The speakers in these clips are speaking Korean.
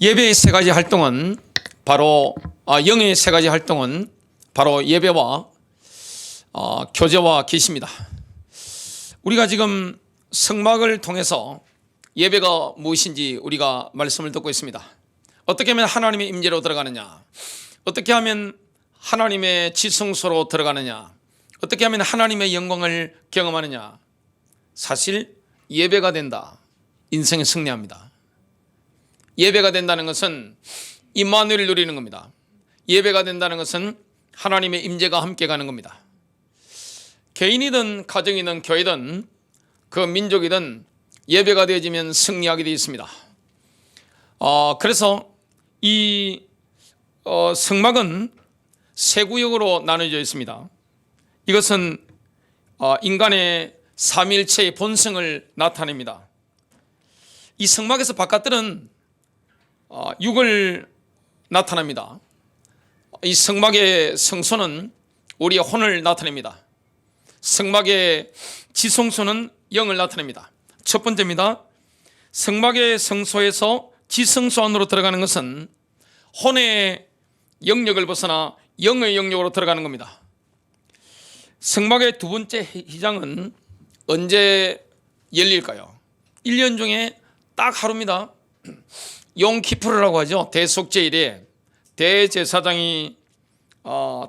예배의 세 가지 활동은 바로 영의 세 가지 활동은 바로 예배와 교제와 계시입니다. 우리가 지금 성막을 통해서 예배가 무엇인지 우리가 말씀을 듣고 있습니다. 어떻게 하면 하나님의 임재로 들어가느냐, 어떻게 하면 하나님의 지성소로 들어가느냐, 어떻게 하면 하나님의 영광을 경험하느냐. 사실 예배가 된다, 인생에 승리합니다. 예배가 된다는 것은 임마누엘을 누리는 겁니다. 예배가 된다는 것은 하나님의 임재가 함께 가는 겁니다. 개인이든 가정이든 교회든 그 민족이든 예배가 되어지면 승리하게 되어 있습니다. 그래서 이 성막은 세 구역으로 나눠져 있습니다. 이것은 인간의 삼위일체의 본성을 나타냅니다. 이 성막에서 바깥들은 육을 나타냅니다. 이 성막의 성소는 우리의 혼을 나타냅니다. 성막의 지성소는 영을 나타냅니다. 첫 번째입니다. 성막의 성소에서 지성소 안으로 들어가는 것은 혼의 영역을 벗어나 영의 영역으로 들어가는 겁니다. 성막의 두 번째 휘장은 언제 열릴까요? 1년 중에 딱 하루입니다. 용키푸르라고 하죠. 대속제일에 대제사장이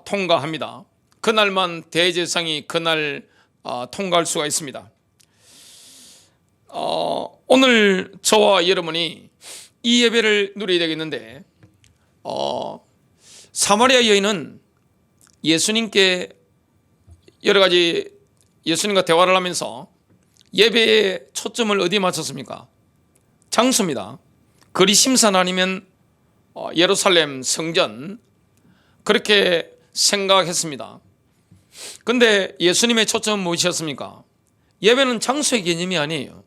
통과합니다. 그날만 대제사장이 그날 통과할 수가 있습니다. 오늘 저와 여러분이 이 예배를 누리게 되겠는데, 사마리아 여인은 예수님께 여러 가지 예수님과 대화를 하면서 예배의 초점을 어디에 맞췄습니까? 장소입니다. 그리심산 아니면 예루살렘 성전, 그렇게 생각했습니다. 그런데 예수님의 초점은 무엇이었습니까? 예배는 장소의 개념이 아니에요.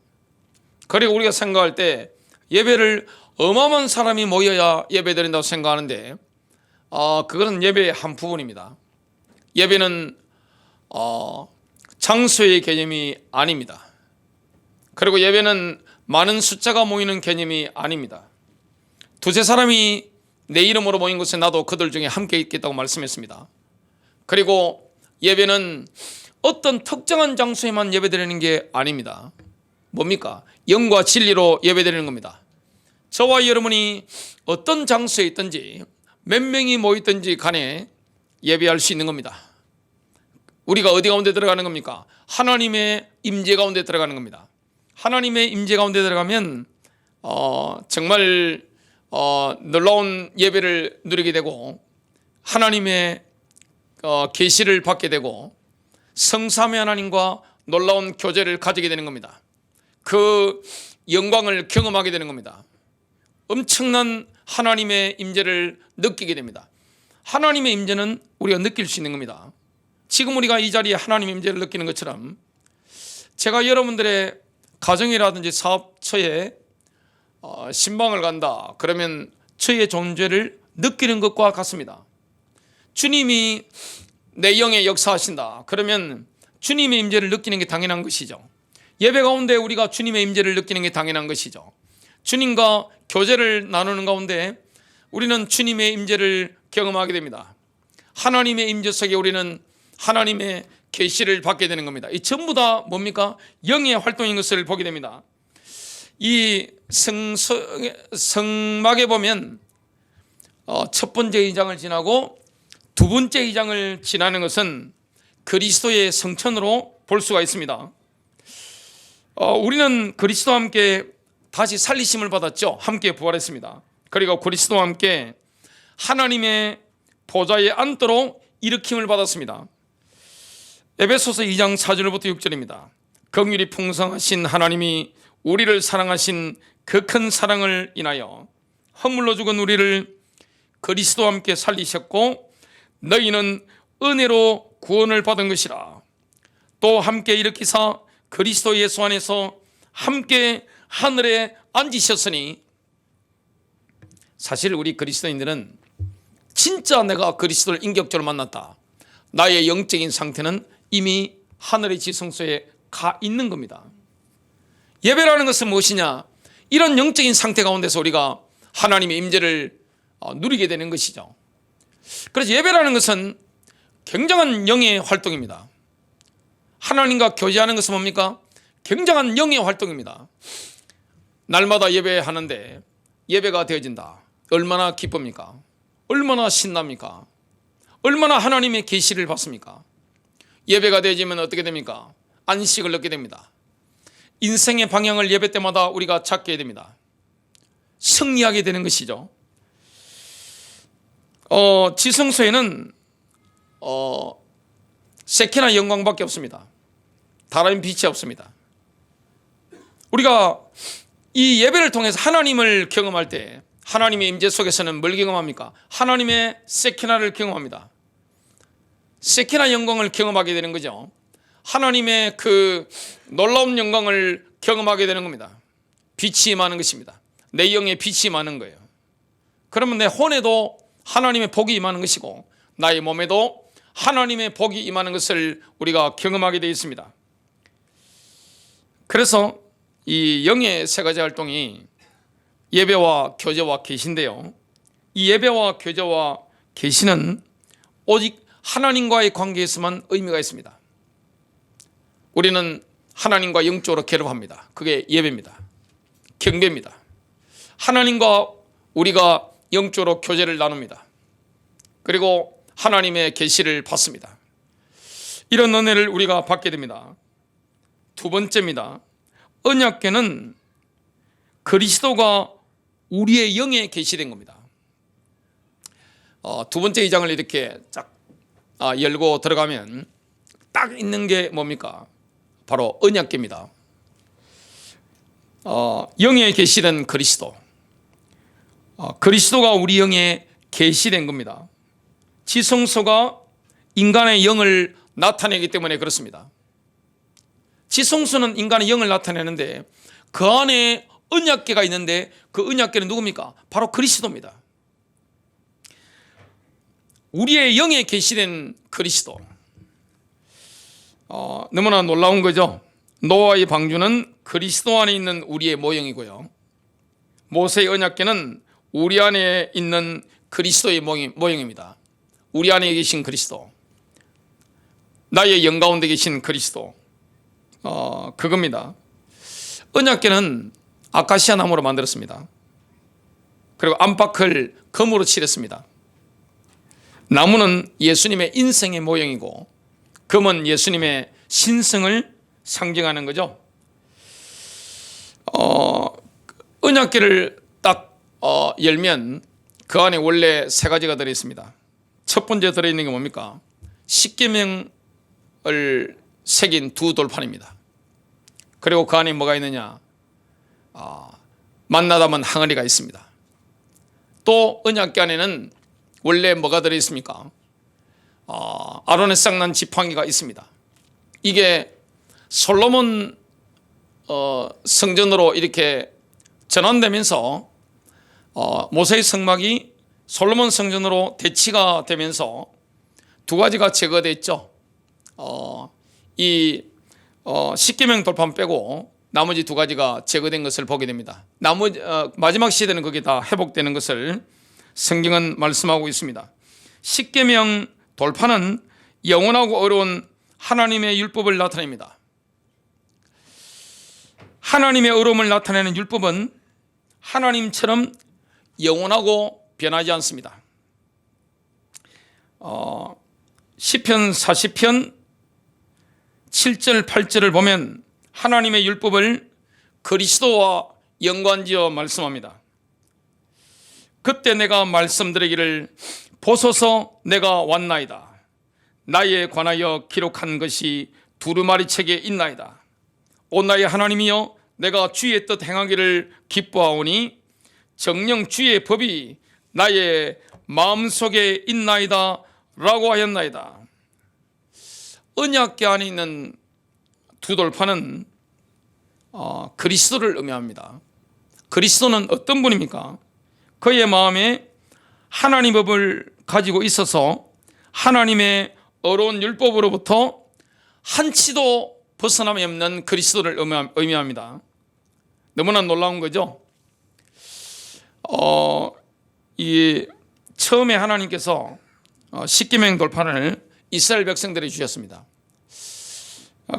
그리고 우리가 생각할 때 예배를 어마어마한 사람이 모여야 예배드린다고 생각하는데 그것은 예배의 한 부분입니다. 예배는 장소의 개념이 아닙니다. 그리고 예배는 많은 숫자가 모이는 개념이 아닙니다. 두세 사람이 내 이름으로 모인 곳에 나도 그들 중에 함께 있겠다고 말씀했습니다. 그리고 예배는 어떤 특정한 장소에만 예배드리는 게 아닙니다. 뭡니까? 영과 진리로 예배드리는 겁니다. 저와 여러분이 어떤 장소에 있든지 몇 명이 모였든지 간에 예배할 수 있는 겁니다. 우리가 어디 가운데 들어가는 겁니까? 하나님의 임재 가운데 들어가는 겁니다. 하나님의 임재 가운데 들어가면 정말 놀라운 예배를 누리게 되고 하나님의 계시를 받게 되고 성삼위 하나님과 놀라운 교제를 가지게 되는 겁니다. 그 영광을 경험하게 되는 겁니다. 엄청난 하나님의 임재를 느끼게 됩니다. 하나님의 임재는 우리가 느낄 수 있는 겁니다. 지금 우리가 이 자리에 하나님의 임재를 느끼는 것처럼 제가 여러분들의 가정이라든지 사업처에 신방을 간다 그러면 저의 존재를 느끼는 것과 같습니다. 주님이 내 영에 역사하신다 그러면 주님의 임재를 느끼는 게 당연한 것이죠. 예배 가운데 우리가 주님의 임재를 느끼는 게 당연한 것이죠. 주님과 교제를 나누는 가운데 우리는 주님의 임재를 경험하게 됩니다. 하나님의 임재 속에 우리는 하나님의 계시를 받게 되는 겁니다. 이 전부 다 뭡니까? 영의 활동인 것을 보게 됩니다. 이 성막에 보면 첫 번째 휘장을 지나고 두 번째 휘장을 지나는 것은 그리스도의 성천으로 볼 수가 있습니다. 우리는 그리스도와 함께 다시 살리심을 받았죠. 함께 부활했습니다. 그리고 그리스도와 함께 하나님의 보좌에 앉도록 일으킴을 받았습니다. 에베소서 2장 4절부터 6절입니다. 긍휼이 풍성하신 하나님이 우리를 사랑하신 그 큰 사랑을 인하여 허물로 죽은 우리를 그리스도와 함께 살리셨고 너희는 은혜로 구원을 받은 것이라. 또 함께 일으키사 그리스도 예수 안에서 함께 하늘에 앉으셨으니, 사실 우리 그리스도인들은 진짜 내가 그리스도를 인격적으로 만났다, 나의 영적인 상태는 이미 하늘의 지성소에 가 있는 겁니다. 예배라는 것은 무엇이냐? 이런 영적인 상태 가운데서 우리가 하나님의 임재를 누리게 되는 것이죠. 그래서 예배라는 것은 굉장한 영의 활동입니다. 하나님과 교제하는 것은 뭡니까? 굉장한 영의 활동입니다. 날마다 예배하는데 예배가 되어진다. 얼마나 기쁩니까? 얼마나 신납니까? 얼마나 하나님의 계시를 받습니까? 예배가 되어지면 어떻게 됩니까? 안식을 얻게 됩니다. 인생의 방향을 예배 때마다 우리가 찾게 됩니다. 승리하게 되는 것이죠. 지성소에는 세키나 영광밖에 없습니다. 다른 빛이 없습니다. 우리가 이 예배를 통해서 하나님을 경험할 때 하나님의 임재 속에서는 뭘 경험합니까? 하나님의 세키나를 경험합니다. 세키나 영광을 경험하게 되는 거죠. 하나님의 그 놀라운 영광을 경험하게 되는 겁니다. 빛이 임하는 것입니다. 내 영에 빛이 임하는 거예요. 그러면 내 혼에도 하나님의 복이 임하는 것이고 나의 몸에도 하나님의 복이 임하는 것을 우리가 경험하게 되어 있습니다. 그래서 이 영의 세 가지 활동이 예배와 교제와 계시인데요. 이 예배와 교제와 계시는 오직 하나님과의 관계에서만 의미가 있습니다. 우리는 하나님과 영적으로 결합합니다. 그게 예배입니다. 경배입니다. 하나님과 우리가 영적으로 교제를 나눕니다. 그리고 하나님의 계시를 받습니다. 이런 은혜를 우리가 받게 됩니다. 두 번째입니다. 언약궤는 그리스도가 우리의 영에 계시된 겁니다. 두 번째 2장을 이렇게 쫙 열고 들어가면 딱 있는 게 뭡니까? 바로 언약궤입니다. 영에 계시된 그리스도, 그리스도가 우리 영에 계시된 겁니다. 지성소가 인간의 영을 나타내기 때문에 그렇습니다. 지성소는 인간의 영을 나타내는데 그 안에 언약궤가 있는데 그 언약궤는 누굽니까? 바로 그리스도입니다. 우리의 영에 계시된 그리스도. 너무나 놀라운 거죠. 노아의 방주는 그리스도 안에 있는 우리의 모형이고요. 모세의 언약궤는 우리 안에 있는 그리스도의 모형입니다. 우리 안에 계신 그리스도, 나의 영 가운데 계신 그리스도, 그겁니다. 언약궤는 아카시아 나무로 만들었습니다. 그리고 안팎을 금으로 칠했습니다. 나무는 예수님의 인생의 모형이고 금은 예수님의 신성을 상징하는 거죠. 언약궤를 딱 열면 그 안에 원래 세 가지가 들어있습니다. 첫 번째 들어있는 게 뭡니까? 십계명을 새긴 두 돌판입니다. 그리고 그 안에 뭐가 있느냐? 만나다만 항아리가 있습니다. 또 언약궤 안에는 원래 뭐가 들어있습니까? 아론의 쌍난 지팡이가 있습니다. 이게 솔로몬 성전으로 이렇게 전환되면서 모세의 성막이 솔로몬 성전으로 대치가 되면서 두 가지가 제거됐죠. 이 십계명 돌판 빼고 나머지 두 가지가 제거된 것을 보게 됩니다. 마지막 시대는 그게 다 회복되는 것을 성경은 말씀하고 있습니다. 십계명 돌판은 영원하고 어려운 하나님의 율법을 나타냅니다. 하나님의 어려움을 나타내는 율법은 하나님처럼 영원하고 변하지 않습니다. 시편 40편 7절 8절을 보면 하나님의 율법을 그리스도와 연관지어 말씀합니다. 그때 내가 말씀드리기를 보소서 내가 왔나이다. 나에 관하여 기록한 것이 두루마리 책에 있나이다. 오 나의 하나님이여 내가 주의 뜻 행하기를 기뻐하오니 정녕 주의 법이 나의 마음속에 있나이다 라고 하였나이다. 언약궤 안에 있는 두 돌판은 그리스도를 의미합니다. 그리스도는 어떤 분입니까? 그의 마음에 하나님 법을 가지고 있어서 하나님의 어려운 율법으로부터 한치도 벗어남이 없는 그리스도를 의미합니다. 너무나 놀라운 거죠. 이 처음에 하나님께서 십계명 돌판을 이스라엘 백성들이 주셨습니다.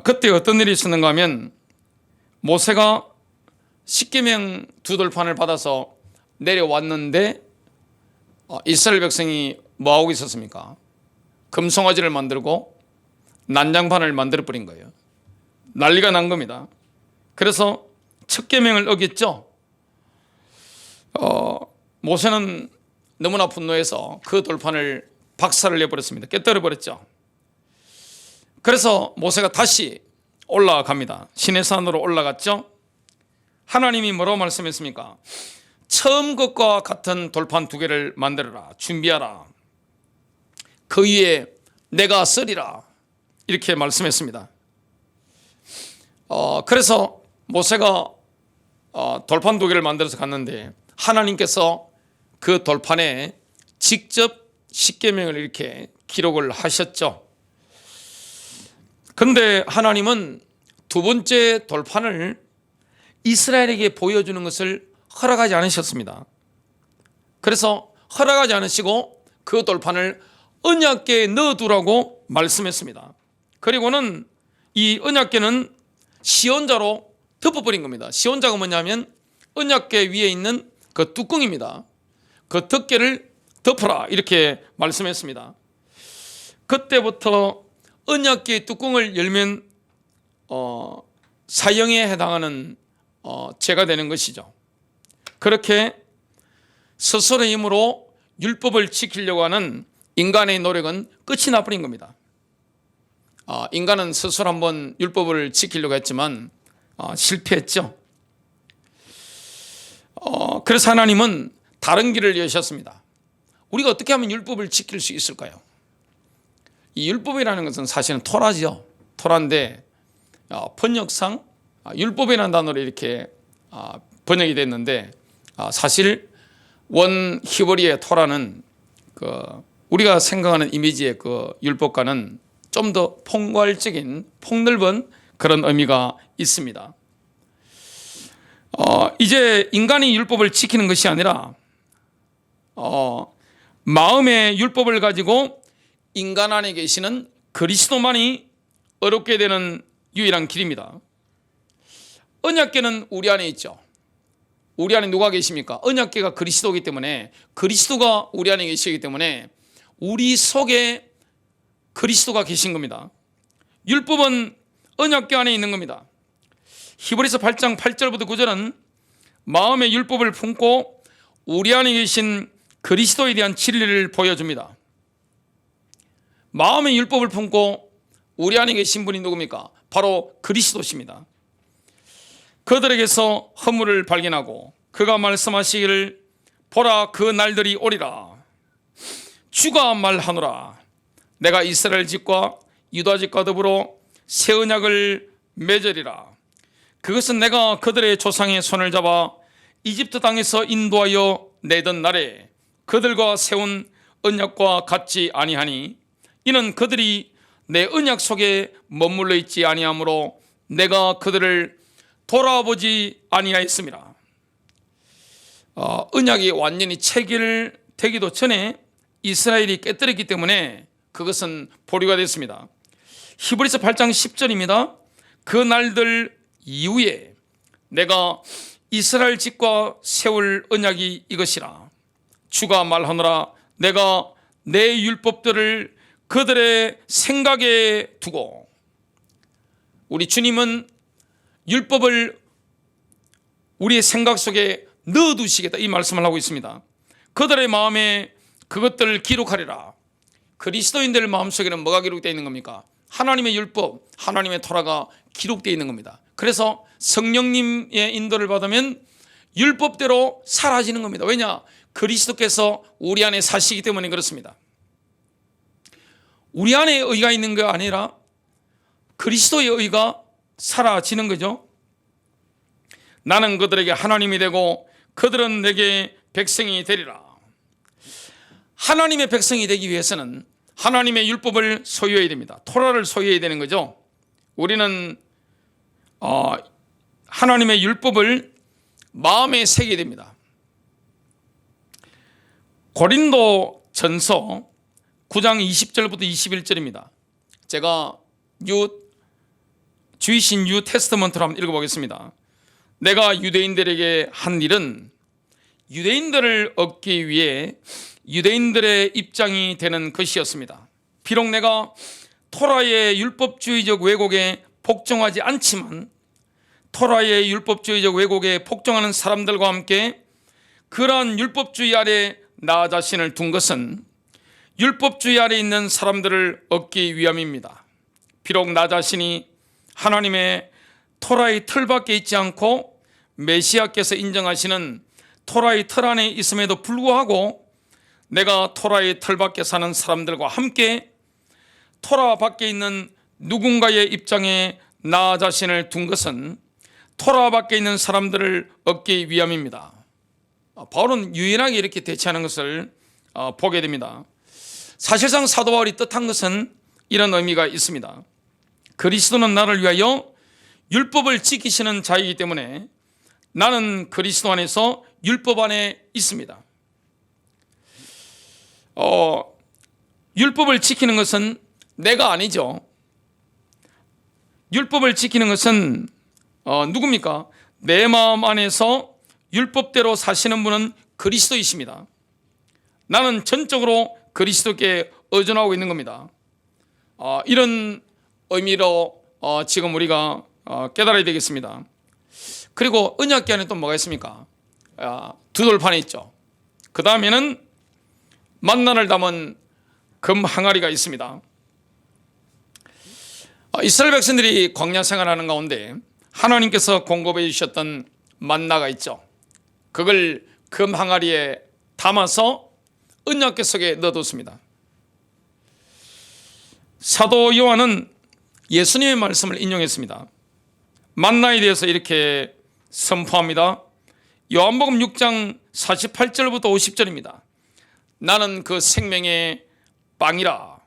그때 어떤 일이 있었는가 하면 모세가 십계명 두 돌판을 받아서 내려왔는데 이스라엘 백성이 뭐하고 있었습니까? 금송아지를 만들고 난장판을 만들어 버린 거예요. 난리가 난 겁니다. 그래서 첫 계명을 어겼죠. 모세는 너무나 분노해서 그 돌판을 박살을 내버렸습니다. 깨뜨려 버렸죠. 그래서 모세가 다시 올라갑니다. 시내산으로 올라갔죠. 하나님이 뭐라고 말씀했습니까? 처음 것과 같은 돌판 두 개를 만들어라. 준비하라. 그 위에 내가 쓰리라. 이렇게 말씀했습니다. 그래서 모세가 돌판 두 개를 만들어서 갔는데 하나님께서 그 돌판에 직접 십계명을 이렇게 기록을 하셨죠. 그런데 하나님은 두 번째 돌판을 이스라엘에게 보여주는 것을 허락하지 않으셨습니다. 그래서 허락하지 않으시고 그 돌판을 언약궤에 넣어두라고 말씀했습니다. 그리고는 이 언약궤는 시온자로 덮어버린 겁니다. 시온자가 뭐냐면 언약궤 위에 있는 그 뚜껑입니다. 그 덮개를 덮어라 이렇게 말씀했습니다. 그때부터 언약궤 뚜껑을 열면 사형에 해당하는 죄가 되는 것이죠. 그렇게 스스로의 힘으로 율법을 지키려고 하는 인간의 노력은 끝이 나버린 겁니다. 인간은 스스로 한번 율법을 지키려고 했지만 실패했죠. 그래서 하나님은 다른 길을 여셨습니다. 우리가 어떻게 하면 율법을 지킬 수 있을까요? 이 율법이라는 것은 사실은 토라죠. 토라인데 번역상 율법이라는 단어로 이렇게 번역이 됐는데 사실 원 히브리의 토라는 우리가 생각하는 이미지의 그 율법과는 좀 더 폭괄적인 폭넓은 그런 의미가 있습니다. 이제 인간이 율법을 지키는 것이 아니라 마음의 율법을 가지고 인간 안에 계시는 그리스도만이 어렵게 되는 유일한 길입니다. 언약궤는 우리 안에 있죠. 우리 안에 누가 계십니까? 언약궤가 그리스도이기 때문에 그리스도가 우리 안에 계시기 때문에 우리 속에 그리스도가 계신 겁니다. 율법은 언약궤 안에 있는 겁니다. 히브리서 8장 8절부터 9절은 마음의 율법을 품고 우리 안에 계신 그리스도에 대한 진리를 보여줍니다. 마음의 율법을 품고 우리 안에 계신 분이 누굽니까? 바로 그리스도십니다. 그들에게서 허물을 발견하고 그가 말씀하시기를 보라 그 날들이 오리라. 주가 말하노라. 내가 이스라엘 집과 유다 집과 더불어 새 언약을 맺으리라. 그것은 내가 그들의 조상의 손을 잡아 이집트 땅에서 인도하여 내던 날에 그들과 세운 언약과 같지 아니하니 이는 그들이 내 언약 속에 머물러 있지 아니하므로 내가 그들을 돌아보지 아니하였습니다. 언약이 완전히 체결되기도 전에 이스라엘이 깨뜨렸기 때문에 그것은 보류가 됐습니다. 히브리서 8장 10절입니다. 그 날들 이후에 내가 이스라엘 집과 세울 언약이 이것이라. 주가 말하노라. 내가 내 율법들을 그들의 생각에 두고. 우리 주님은 율법을 우리의 생각 속에 넣어두시겠다 이 말씀을 하고 있습니다. 그들의 마음에 그것들을 기록하리라. 그리스도인들 마음속에는 뭐가 기록되어 있는 겁니까? 하나님의 율법, 하나님의 토라가 기록되어 있는 겁니다. 그래서 성령님의 인도를 받으면 율법대로 사라지는 겁니다. 왜냐? 그리스도께서 우리 안에 사시기 때문에 그렇습니다. 우리 안에 의가 있는 게 아니라 그리스도의 의가 사라지는 거죠. 나는 그들에게 하나님이 되고 그들은 내게 백성이 되리라. 하나님의 백성이 되기 위해서는 하나님의 율법을 소유해야 됩니다. 토라를 소유해야 되는 거죠. 우리는 하나님의 율법을 마음에 새겨야 됩니다. 고린도 전서 9장 20절부터 21절입니다. 제가 주이신 뉴 테스트먼트로 한번 읽어보겠습니다. 내가 유대인들에게 한 일은 유대인들을 얻기 위해 유대인들의 입장이 되는 것이었습니다. 비록 내가 토라의 율법주의적 왜곡에 복종하지 않지만 토라의 율법주의적 왜곡에 복종하는 사람들과 함께 그러한 율법주의 아래 나 자신을 둔 것은 율법주의 아래 있는 사람들을 얻기 위함입니다. 비록 나 자신이 하나님의 토라의 틀 밖에 있지 않고 메시아께서 인정하시는 토라의 틀 안에 있음에도 불구하고 내가 토라의 틀 밖에 사는 사람들과 함께 토라 밖에 있는 누군가의 입장에 나 자신을 둔 것은 토라 밖에 있는 사람들을 얻기 위함입니다. 바울은 유일하게 이렇게 대체하는 것을 보게 됩니다. 사실상 사도 바울이 뜻한 것은 이런 의미가 있습니다. 그리스도는 나를 위하여 율법을 지키시는 자이기 때문에 나는 그리스도 안에서 율법 안에 있습니다. 율법을 지키는 것은 내가 아니죠. 율법을 지키는 것은 누굽니까? 내 마음 안에서 율법대로 사시는 분은 그리스도이십니다. 나는 전적으로 그리스도께 의존하고 있는 겁니다. 이런 의미로 지금 우리가 깨달아야 되겠습니다. 그리고 언약궤 안에 또 뭐가 있습니까? 두 돌판이 있죠. 그 다음에는 만나를 담은 금 항아리가 있습니다. 이스라엘 백성들이 광야 생활하는 가운데 하나님께서 공급해 주셨던 만나가 있죠. 그걸 금 항아리에 담아서 언약궤 속에 넣어뒀습니다. 사도 요한은 예수님의 말씀을 인용했습니다. 만나에 대해서 이렇게 선포합니다. 요한복음 6장 48절부터 50절입니다. 나는 그 생명의 빵이라.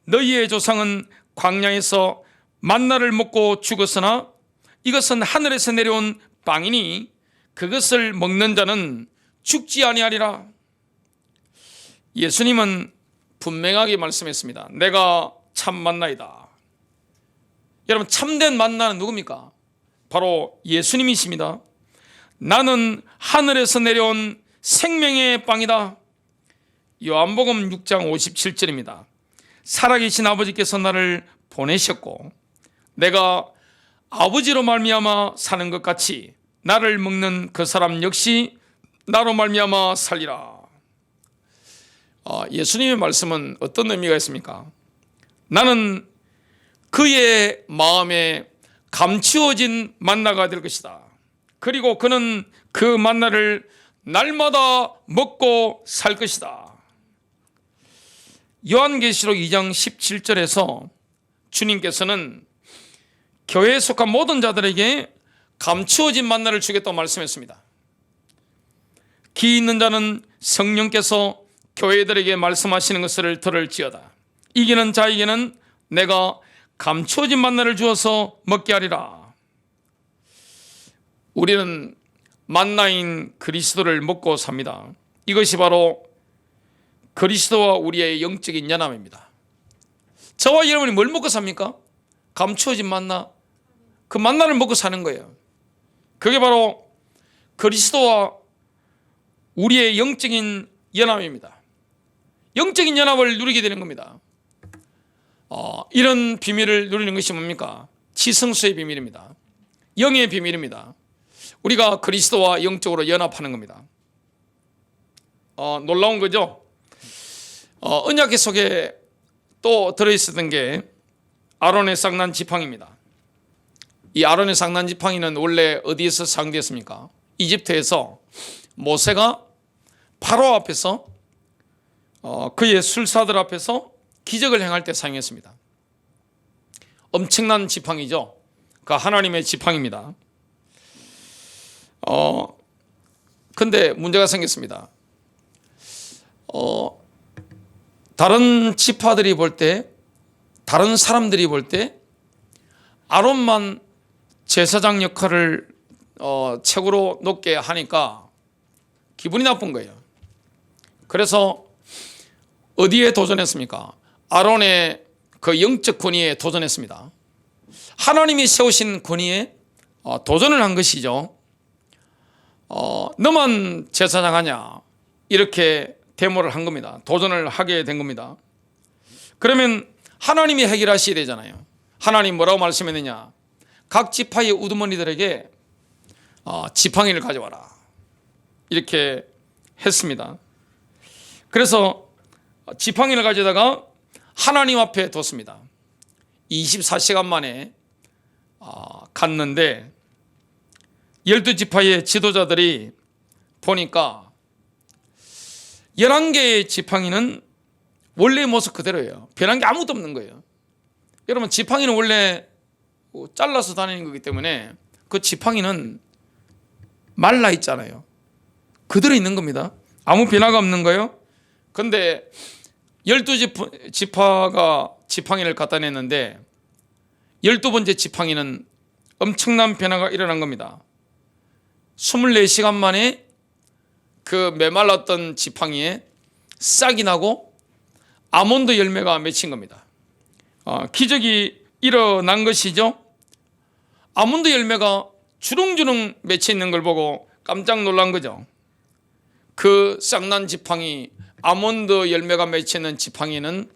너희의 조상은 광야에서 만나를 먹고 죽었으나 이것은 하늘에서 내려온 빵이니 그것을 먹는 자는 죽지 아니하리라. 예수님은 분명하게 말씀했습니다. 내가 참 만나이다. 여러분, 참된 만나는 누굽니까? 바로 예수님이십니다. 나는 하늘에서 내려온 생명의 빵이다. 요한복음 6장 57절입니다. 살아계신 아버지께서 나를 보내셨고 내가 아버지로 말미암아 사는 것 같이 나를 먹는 그 사람 역시 나로 말미암아 살리라. 예수님의 말씀은 어떤 의미가 있습니까? 나는 그의 마음에 감추어진 만나가 될 것이다. 그리고 그는 그 만나를 날마다 먹고 살 것이다. 요한계시록 2장 17절에서 주님께서는 교회에 속한 모든 자들에게 감추어진 만나를 주겠다고 말씀했습니다. 귀 있는 자는 성령께서 교회들에게 말씀하시는 것을 들을지어다. 이기는 자에게는 내가 감추어진 만나를 주어서 먹게 하리라. 우리는 만나인 그리스도를 먹고 삽니다. 이것이 바로 그리스도와 우리의 영적인 연합입니다. 저와 여러분이 뭘 먹고 삽니까? 감추어진 만나. 그 만나를 먹고 사는 거예요. 그게 바로 그리스도와 우리의 영적인 연합입니다. 영적인 연합을 누리게 되는 겁니다. 이런 비밀을 누리는 것이 뭡니까? 지성수의 비밀입니다. 영의 비밀입니다. 우리가 그리스도와 영적으로 연합하는 겁니다. 놀라운 거죠? 언약궤 속에 또 들어있었던 게 아론의 쌍난 지팡이입니다. 이 아론의 쌍난 지팡이는 원래 어디에서 사용되었습니까? 이집트에서 모세가 파로 앞에서 그의 술사들 앞에서 기적을 행할 때 사용했습니다. 엄청난 지팡이죠. 그 하나님의 지팡이입니다. 근데 문제가 생겼습니다. 다른 지파들이 볼 때, 다른 사람들이 볼 때 아론만 제사장 역할을 최고로 높게 하니까 기분이 나쁜 거예요. 그래서 어디에 도전했습니까? 아론의 그 영적 권위에 도전했습니다. 하나님이 세우신 권위에 도전을 한 것이죠. 너만 제사장 하냐, 이렇게 데모를 한 겁니다. 도전을 하게 된 겁니다. 그러면 하나님이 해결하셔야 되잖아요. 하나님 뭐라고 말씀했느냐? 각 지파의 우두머니들에게 지팡이를 가져와라, 이렇게 했습니다. 그래서 지팡이를 가져다가 하나님 앞에 뒀습니다. 24시간 만에 갔는데 12지파의 지도자들이 보니까 11개의 지팡이는 원래의 모습 그대로예요. 변한 게 아무것도 없는 거예요. 여러분, 지팡이는 원래 잘라서 다니는 거기 때문에 그 지팡이는 말라 있잖아요. 그대로 있는 겁니다. 아무 변화가 없는 거예요. 근데 12지파가 지팡이를 갖다 냈는데 12번째 지팡이는 엄청난 변화가 일어난 겁니다. 24시간 만에 그 메말랐던 지팡이에 싹이 나고 아몬드 열매가 맺힌 겁니다. 기적이 일어난 것이죠. 아몬드 열매가 주렁주렁 맺혀 있는 걸 보고 깜짝 놀란 거죠. 그 싹난 지팡이, 아몬드 열매가 맺혀 있는 지팡이는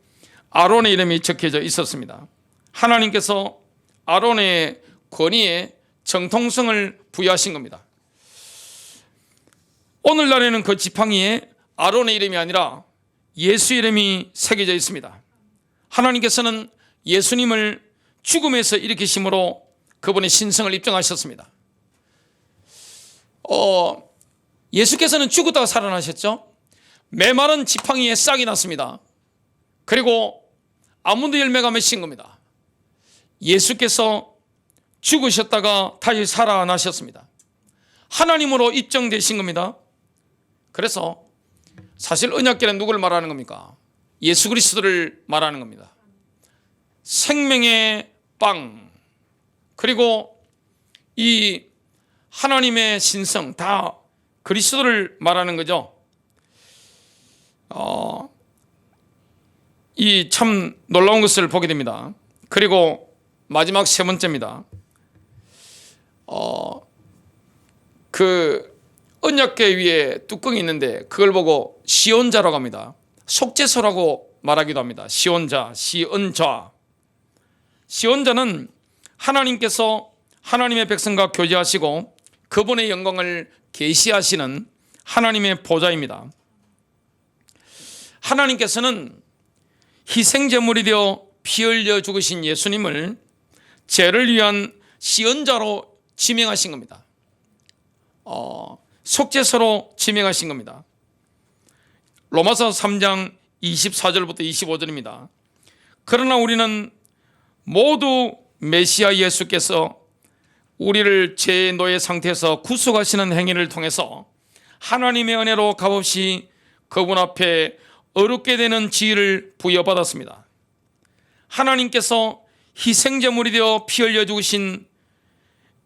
아론의 이름이 적혀져 있었습니다. 하나님께서 아론의 권위에 정통성을 부여하신 겁니다. 오늘날에는 그 지팡이에 아론의 이름이 아니라 예수 이름이 새겨져 있습니다. 하나님께서는 예수님을 죽음에서 일으키심으로 그분의 신성을 입증하셨습니다. 예수께서는 죽었다가 살아나셨죠. 메마른 지팡이에 싹이 났습니다. 그리고 아몬드 열매가 맺힌 겁니다. 예수께서 죽으셨다가 다시 살아나셨습니다. 하나님으로 입증되신 겁니다. 그래서 사실 언약궤는 누구를 말하는 겁니까? 예수 그리스도를 말하는 겁니다. 생명의 빵, 그리고 이 하나님의 신성, 다 그리스도를 말하는 거죠. 이 참 놀라운 것을 보게 됩니다. 그리고 마지막 세 번째입니다. 그 언약궤 위에 뚜껑이 있는데 그걸 보고 시온자라고 합니다. 속죄소라고 말하기도 합니다. 시온자, 시언자. 시온자는 하나님께서 하나님의 백성과 교제하시고 그분의 영광을 계시하시는 하나님의 보좌입니다. 하나님께서는 희생제물이 되어 피 흘려 죽으신 예수님을 죄를 위한 시언자로 지명하신 겁니다. 속죄소로 지명하신 겁니다. 로마서 3장 24절부터 25절입니다. 그러나 우리는 모두 메시아 예수께서 우리를 죄의 노예 상태에서 구속하시는 행위를 통해서 하나님의 은혜로 값없이 그분 앞에 어렵게 되는 지위를 부여받았습니다. 하나님께서 희생제물이 되어 피 흘려 죽으신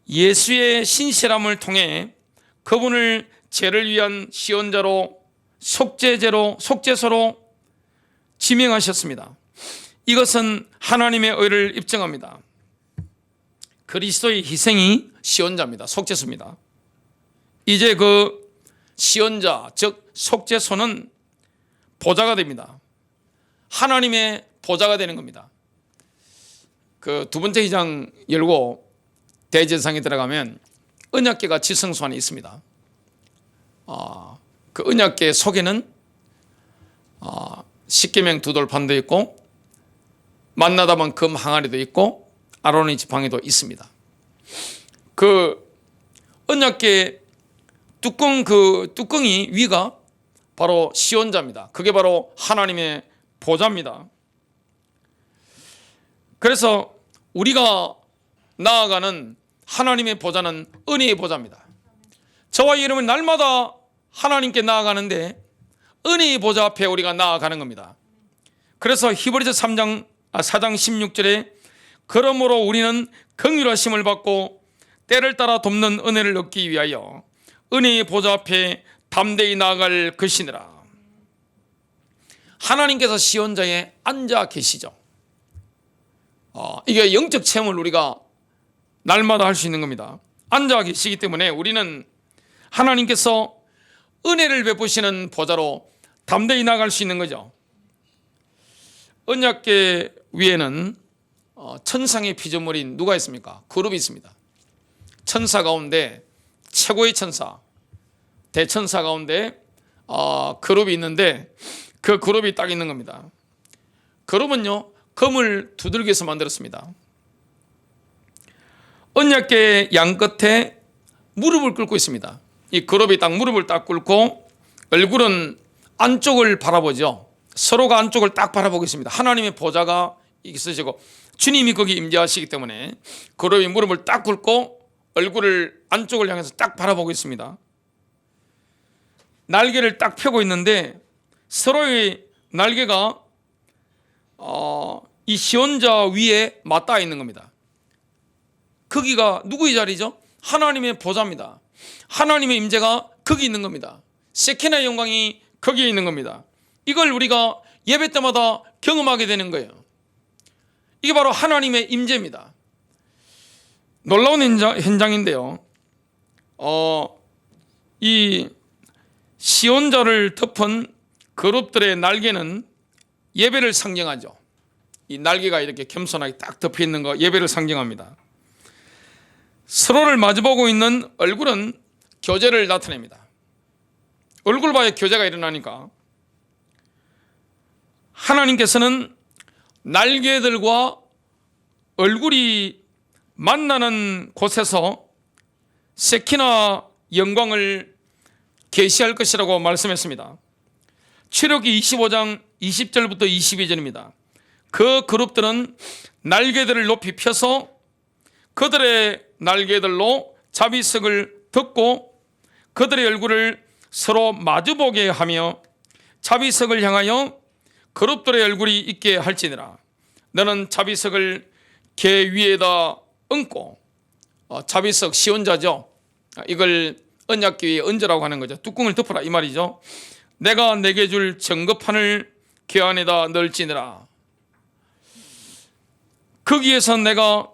예수의 신실함을 통해 그분을 죄를 위한 시언자로 속죄소로 지명하셨습니다. 이것은 하나님의 의를 입증합니다. 그리스도의 희생이 시언자입니다. 속죄소입니다. 이제 그 시언자, 즉 속죄소는 보좌가 됩니다. 하나님의 보좌가 되는 겁니다. 그 두 번째 휘장 열고 대제사장에 들어가면 언약궤가 지성소 안에 있습니다. 그 언약궤 속에는 십계명 두 돌판도 있고 만나다만 금 항아리도 있고 아론의 지팡이도 있습니다. 그 언약궤 뚜껑이 위가 바로 시온자입니다. 그게 바로 하나님의 보좌입니다. 그래서 우리가 나아가는 하나님의 보좌는 은혜의 보좌입니다. 저와 여러분 날마다 하나님께 나아가는데 은혜의 보좌 앞에 우리가 나아가는 겁니다. 그래서 히브리서 4장 16절에 그러므로 우리는 긍휼하심을 받고 때를 따라 돕는 은혜를 얻기 위하여 은혜의 보좌 앞에 담대히 나아갈 것이니라. 하나님께서 시온자에 앉아 계시죠. 이게 영적 체험을 우리가 날마다 할 수 있는 겁니다. 앉아 계시기 때문에 우리는 하나님께서 은혜를 베푸시는 보좌로 담대히 나갈 수 있는 거죠. 언약궤 위에는 천상의 피조물인 누가 있습니까? 그룹이 있습니다. 천사 가운데 최고의 천사, 대천사 가운데 그룹이 있는데 그 그룹이 딱 있는 겁니다. 그룹은요, 금을 두들겨서 만들었습니다. 언약궤 양 끝에 무릎을 꿇고 있습니다. 이 그룹이 딱 무릎을 딱 꿇고 얼굴은 안쪽을 바라보죠. 서로가 안쪽을 딱 바라보고 있습니다. 하나님의 보좌가 있으시고 주님이 거기 임재하시기 때문에 그룹이 무릎을 딱 꿇고 얼굴을 안쪽을 향해서 딱 바라보고 있습니다. 날개를 딱 펴고 있는데 서로의 날개가 이 시온자 위에 맞닿아 있는 겁니다. 거기가 누구의 자리죠? 하나님의 보좌입니다. 하나님의 임재가 거기 있는 겁니다. 세키나의 영광이 거기에 있는 겁니다. 이걸 우리가 예배 때마다 경험하게 되는 거예요. 이게 바로 하나님의 임재입니다. 놀라운 현장인데요. 이 시온자를 덮은 그룹들의 날개는 예배를 상징하죠. 이 날개가 이렇게 겸손하게 딱 덮여 있는 거 예배를 상징합니다. 서로를 마주보고 있는 얼굴은 교제를 나타냅니다. 얼굴 봐야 교제가 일어나니까 하나님께서는 날개들과 얼굴이 만나는 곳에서 세키나 영광을 계시할 것이라고 말씀했습니다. 출애굽기 25장 20절부터 22절입니다. 그 그룹들은 날개들을 높이 펴서 그들의 날개들로 자비석을 덮고 그들의 얼굴을 서로 마주보게 하며 자비석을 향하여 그룹들의 얼굴이 있게 할지니라. 너는 자비석을 개 위에다 얹고, 자비석 시온자죠. 이걸 언약궤 위에 얹으라고 하는 거죠. 뚜껑을 덮어라 이 말이죠. 내가 내게 줄 증거판을 궤 안에다 넣을지니라. 거기에서 내가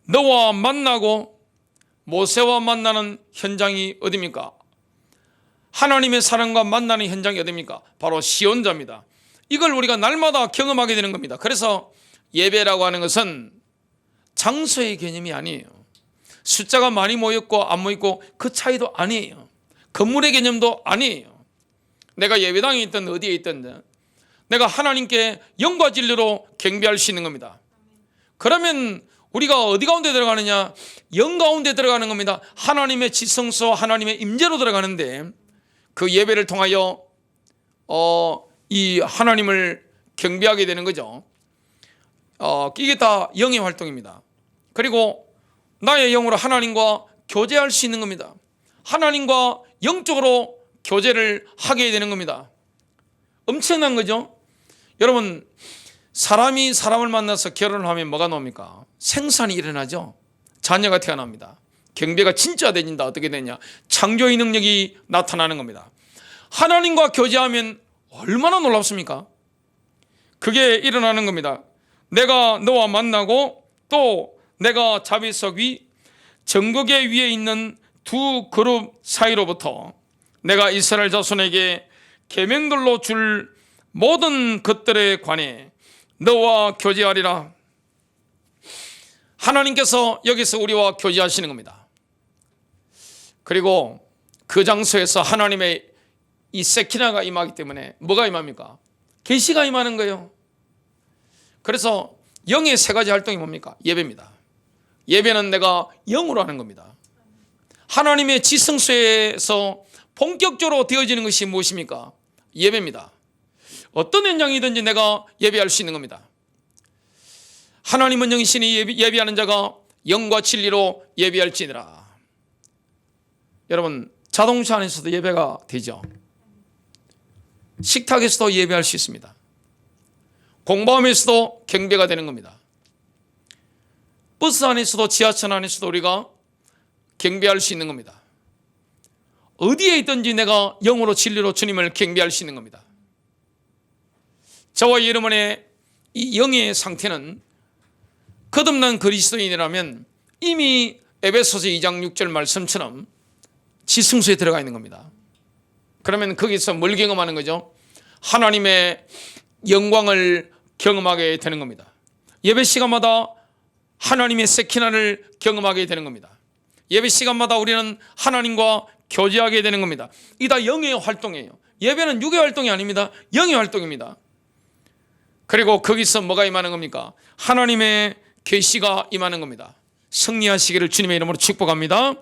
너와 만나고 모세와 만나는 현장이 어디입니까? 하나님의 사랑과 만나는 현장이 어디입니까? 바로 시온자입니다. 이걸 우리가 날마다 경험하게 되는 겁니다. 그래서 예배라고 하는 것은 장소의 개념이 아니에요. 숫자가 많이 모였고 안 모였고 그 차이도 아니에요. 건물의 개념도 아니에요. 내가 예배당에 있든 어디에 있든 내가 하나님께 영과 진리로 경배할 수 있는 겁니다. 그러면 우리가 어디 가운데 들어가느냐? 영 가운데 들어가는 겁니다. 하나님의 지성소, 하나님의 임재로 들어가는데 그 예배를 통하여 이 하나님을 경배하게 되는 거죠. 이게 다 영의 활동입니다. 그리고 나의 영으로 하나님과 교제할 수 있는 겁니다. 하나님과 영적으로 교제를 하게 되는 겁니다. 엄청난 거죠. 여러분, 사람이 사람을 만나서 결혼을 하면 뭐가 나옵니까? 생산이 일어나죠. 자녀가 태어납니다. 경배가 진짜 되진다. 어떻게 되냐? 창조의 능력이 나타나는 겁니다. 하나님과 교제하면 얼마나 놀랍습니까? 그게 일어나는 겁니다. 내가 너와 만나고 또 내가 자비석 위 정거궤 위에 있는 두 그룹 사이로부터 내가 이스라엘 자손에게 계명들로 줄 모든 것들에 관해 너와 교제하리라. 하나님께서 여기서 우리와 교제하시는 겁니다. 그리고 그 장소에서 하나님의 이 세키나가 임하기 때문에 뭐가 임합니까? 계시가 임하는 거예요. 그래서 영의 세 가지 활동이 뭡니까? 예배입니다. 예배는 내가 영으로 하는 겁니다. 하나님의 지성소에서 본격적으로 되어지는 것이 무엇입니까? 예배입니다. 어떤 현장이든지 내가 예배할 수 있는 겁니다. 하나님은 영이시니 예배하는 자가 영과 진리로 예배할지니라. 여러분, 자동차 안에서도 예배가 되죠. 식탁에서도 예배할 수 있습니다. 공부하면서도 경배가 되는 겁니다. 버스 안에서도 지하철 안에서도 우리가 경배할 수 있는 겁니다. 어디에 있든지 내가 영으로 진리로 주님을 경배할 수 있는 겁니다. 저와 여러분의 이 영의 상태는 거듭난 그리스도인이라면 이미 에베소서 2장 6절 말씀처럼 지승수에 들어가 있는 겁니다. 그러면 거기서 뭘 경험하는 거죠? 하나님의 영광을 경험하게 되는 겁니다. 예배 시간마다 하나님의 세키나를 경험하게 되는 겁니다. 예배 시간마다 우리는 하나님과 교제하게 되는 겁니다. 이 다 영의 활동이에요. 예배는 육의 활동이 아닙니다. 영의 활동입니다. 그리고 거기서 뭐가 임하는 겁니까? 하나님의 계시가 임하는 겁니다. 승리하시기를 주님의 이름으로 축복합니다.